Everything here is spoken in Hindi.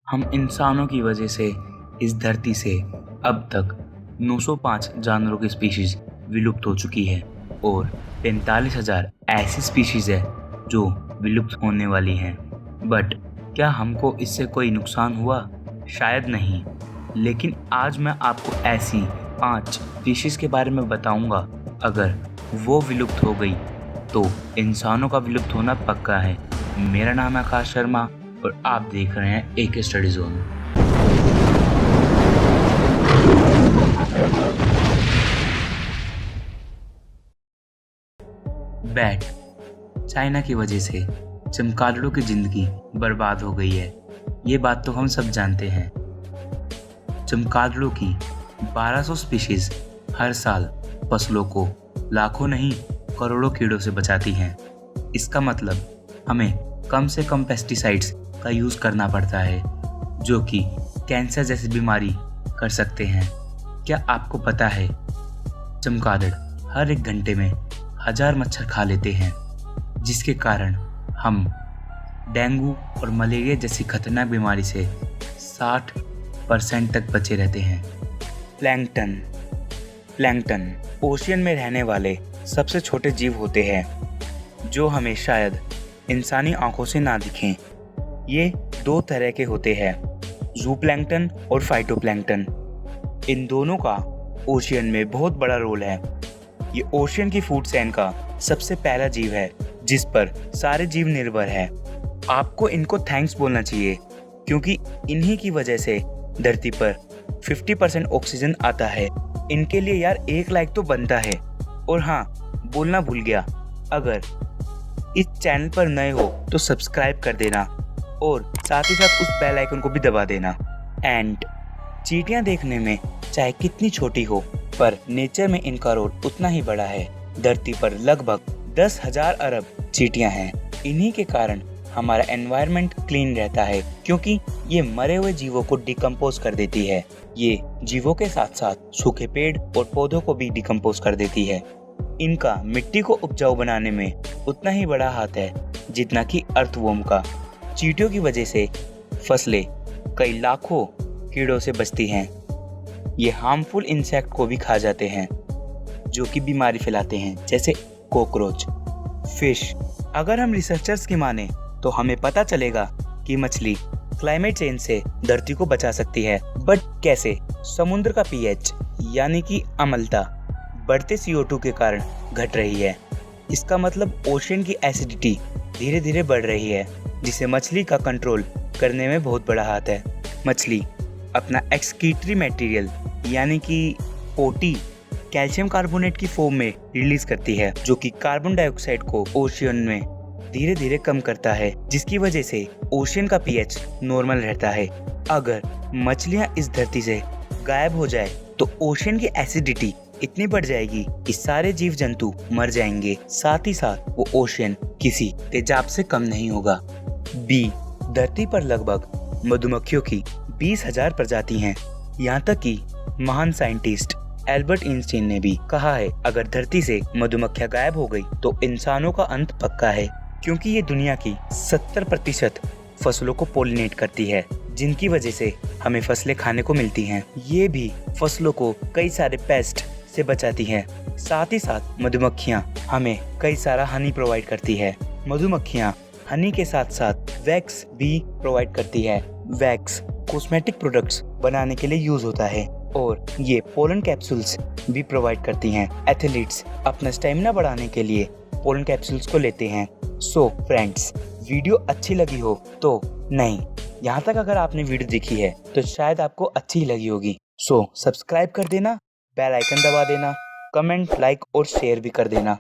हम इंसानों की वजह से इस धरती से अब तक 905 जानवरों की स्पीशीज विलुप्त हो चुकी है और 45,000 ऐसी स्पीशीज है जो विलुप्त होने वाली हैं। बट क्या हमको इससे कोई नुकसान हुआ? शायद नहीं। लेकिन आज मैं आपको ऐसी 5 स्पीशीज के बारे में बताऊंगा, अगर वो विलुप्त हो गई तो इंसानों का विलुप्त होना पक्का है। मेरा नाम है आकाश शर्मा और आप देख रहे हैं AK study zone. Bat. China की वजह से चमगादड़ों की जिंदगी बर्बाद हो गई है, ये बात तो हम सब जानते हैं। चमगादड़ों की 1200 स्पीशीज हर साल फसलों को लाखों नहीं करोड़ों कीड़ों से बचाती हैं। इसका मतलब हमें कम से कम पेस्टिसाइड्स का यूज़ करना पड़ता है, जो कि कैंसर जैसी बीमारी कर सकते हैं। क्या आपको पता है चमगादड़ हर 1 घंटे में 1000 मच्छर खा लेते हैं, जिसके कारण हम डेंगू और मलेरिया जैसी खतरनाक बीमारी से 60% तक बचे रहते हैं। प्लैंकटन ओशियन में रहने वाले सबसे छोटे जीव होते हैं, जो हमें शायद इंसानी आंखों से ना दिखें। ये 2 तरह के होते हैं, ज़ूप्लैंक्टन और फाइटोप्लैंक्टन। इन दोनों का ओशियन में बहुत बड़ा रोल है। ये ओशियन की फूड चेन का सबसे पहला जीव है जिस पर सारे जीव निर्भर है। आपको इनको थैंक्स बोलना चाहिए, क्योंकि इन्हीं की वजह से धरती पर 50% ऑक्सीजन आता है। इनके लिए यार 1 लाइक तो बनता है। और हाँ, बोलना भूल गया, अगर इस चैनल पर नए हो तो सब्सक्राइब कर देना और साथ ही साथ उस बेल आइकन को भी दबा देना। एंड चींटियां देखने में चाहे कितनी छोटी हो, पर नेचर में इनका रोल उतना ही बड़ा है। धरती पर लगभग 10,000 अरब चींटियां हैं। इन्हीं के कारण हमारा एनवायरनमेंट क्लीन रहता है, क्योंकि ये मरे हुए जीवों को डिकम्पोज कर देती है। ये जीवों के साथ साथ सूखे पेड़ और पौधों को भी डिकम्पोज कर देती है। इनका मिट्टी को उपजाऊ बनाने में उतना ही बड़ा हाथ है जितना कि अर्थवर्म का। चींटियों की वजह से फसलें कई लाखों कीड़ों से बचती हैं। ये हार्मफुल इंसेक्ट को भी खा जाते हैं, जो कि बीमारी फैलाते हैं, जैसे कॉकरोच। फिश। अगर हम रिसर्चर्स की माने तो हमें पता चलेगा कि मछली क्लाइमेट चेंज से धरती को बचा सकती है। बट कैसे? समुद्र का pH यानी कि अम्लता बढ़ते CO2 के कारण घट रही है। इसका मतलब ओशियन की एसिडिटी धीरे धीरे बढ़ रही है, जिसे मछली का कंट्रोल करने में बहुत बड़ा हाथ है। मछली अपना एक्सक्रीटरी मटेरियल यानी कि OT कैल्शियम कार्बोनेट की फॉर्म में रिलीज करती है, जो कि कार्बन डाइऑक्साइड को ओशियन में धीरे धीरे कम करता है, जिसकी वजह से ओशियन का pH नॉर्मल रहता है। अगर मछलियां इस धरती से गायब हो जाए तो ओशियन की एसिडिटी इतनी बढ़ जाएगी कि सारे जीव जंतु मर जाएंगे। साथ ही साथ वो ओशियन किसी तेजाब से कम नहीं होगा। बी। धरती पर लगभग मधुमक्खियों की 20,000 प्रजाति हैं। यहाँ तक कि महान साइंटिस्ट एल्बर्ट आइंस्टाइन ने भी कहा है, अगर धरती से मधुमक्खियां गायब हो गई तो इंसानों का अंत पक्का है, क्योंकि ये दुनिया की 70% फसलों को पोलिनेट करती है, जिनकी वजह से हमें फसलें खाने को मिलती हैं। ये भी फसलों को कई सारे पेस्ट से बचाती हैं। साथ ही साथ मधुमक्खियां हमें कई सारा हनी प्रोवाइड करती है। मधुमक्खियां हनी के साथ साथ वैक्स भी प्रोवाइड करती है। वैक्स कॉस्मेटिक प्रोडक्ट्स बनाने के लिए यूज होता है और ये पोलन कैप्सूल्स भी प्रोवाइड करती हैं। एथलीट्स अपना स्टेमिना बढ़ाने के लिए पोलन कैप्सूल्स को लेते हैं। सो फ्रेंड्स, वीडियो अच्छी लगी हो तो नहीं, यहाँ तक अगर आपने वीडियो देखी है तो शायद आपको अच्छी ही लगी होगी। सो सब्सक्राइब कर देना, बेल आइकन दबा देना, कमेंट, लाइक और शेयर भी कर देना।